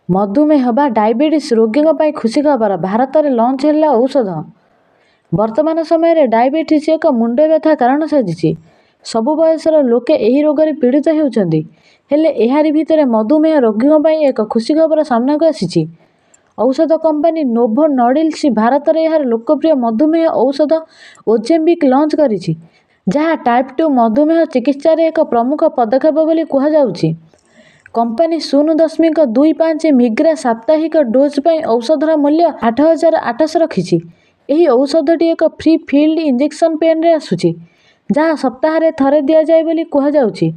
मधुमेह बा डायबिटीज रोगीों पर खुशी खबर भारत में लंच है औषध। वर्तमान समय डायबिटीज एक मुंड व्यथा कारण साजिश। सबु बयसर लोके यही रोग पीड़ित होती यारि भितर मधुमेह रोगीों पर एक खुशी खबर सामना को आसी। औषध कंपनी नोभो नॉर्डिल्स भारत में यार लोकप्रिय मधुमेह औषध ओजेम्बिक लंच करिछि, जहाँ टाइप 2 मधुमेह चिकित्सा एक प्रमुख पदक्षेप बोली कहुछि। कंपनी 0.25 मिग्रा साप्ताहिक डोज पर औषधर मूल्य 8,800 रखिछि। यही औषधटी एक फ्री फिल्ड इंजेक्शन पेन रे आसुछि, जहाँ सप्ताह थरे दि जाए बोली कहुछि।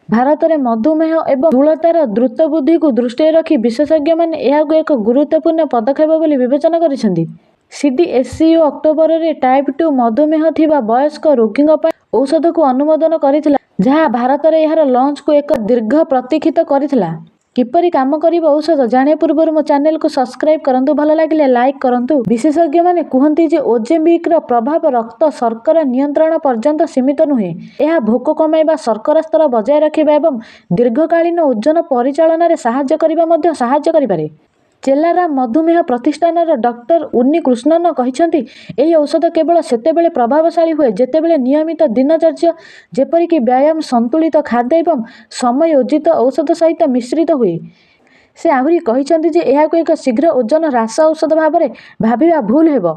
भारत में मधुमेह एवं स्थूलतार द्रुत वृद्धि को दृष्टि रखी विशेषज्ञ माने यह एक गुरुत्वपूर्ण पदक्षेप बोली विवेचना करिसेंति। सीडीएससीओ अक्टोबर में टाइप 2 मधुमेह थिबा वयस्क रोगीों पर औषध को अनुमोदन करिथिला, जहाँ भारत में यार लंच को एक दीर्घ प्रतीक्षित करिथिला। किपरि काम करिबो औषध जाने पूर्व मो चैनल को सब्सक्राइब करंतु, भल लागिले लाइक करंतु। विशेषज्ञ माने कहते जे ओजेम्बिक रो प्रभाव रक्त शर्करा नियंत्रण पर्यंत सीमित नुहे। यह भोक कमाइबा, शर्करा स्तर बजाय रखिबा एवं दीर्घकालीन ओजन परिचालन रे सहाय्य करिबा मध्ये सहाय्य करिपारे। चेलाराम मधुमेह प्रतिष्ठान डॉक्टर उन्नी कृष्णन कहते यही औषध केवल सेतेबेले प्रभावशाली हुए जेतेबेले नियमित दिनचर्या जेपरिक व्यायाम, संतुलित खाद्य एवं समयोजित औषध सहित मिश्रित हुए। से आहरी कहते जे यह एक शीघ्र ओजन ह्रास औषध भाव में भाविबा भूल हेबो।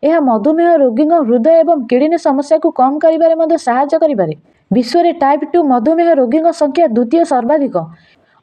यह मधुमेह रोगी हृदय एवं किडनी समस्या को कम करिबारे मध्ये सहायता करिपारे। विश्व में टाइप 2 मधुमेह रोगी संख्या द्वितीय सर्वाधिक।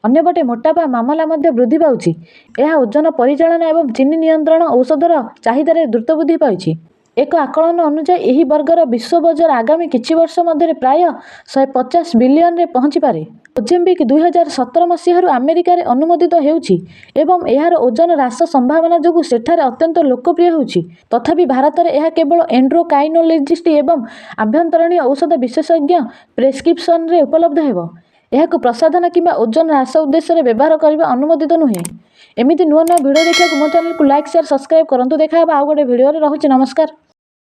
अन्यपटे मोटापा मामला मध्ये वृद्धि पाउछि। यह ओजन परिचालन एवं चीनी नियंत्रण औषधर चाहिदा द्रुत वृद्धि पाइछि। एक आकलन अनुसार यही वर्गर विश्व बजार आगामी किछि वर्ष मध्य प्राय 150 बिलियन रे पहुंची पारे। ओजेम्बिक 2017 मसीह अमेरिका रे अनुमोदित हेउछि एवं यार ओजन ह्रास संभावना जोगु सेठारे अत्यंत लोकप्रिय होउछि। तथापि भारत में यह केवल एंड्रोक्राइनोलॉजिस्ट एवं आभ्यंतरण औषध विशेषज्ञ प्रेस्क्रिप्शन रे उपलब्ध हेबो। यह प्रसाधन किंबा ओजन ह्रास उद्देश्य व्यवहार करने अनुमोदित नुहे। एमती नुआ नुआ भिडियो देखा मो चैनल को लाइक शेयर सब्सक्राइब करंतु। देखा आउ गोटे भिडियो रहुछि। नमस्कार।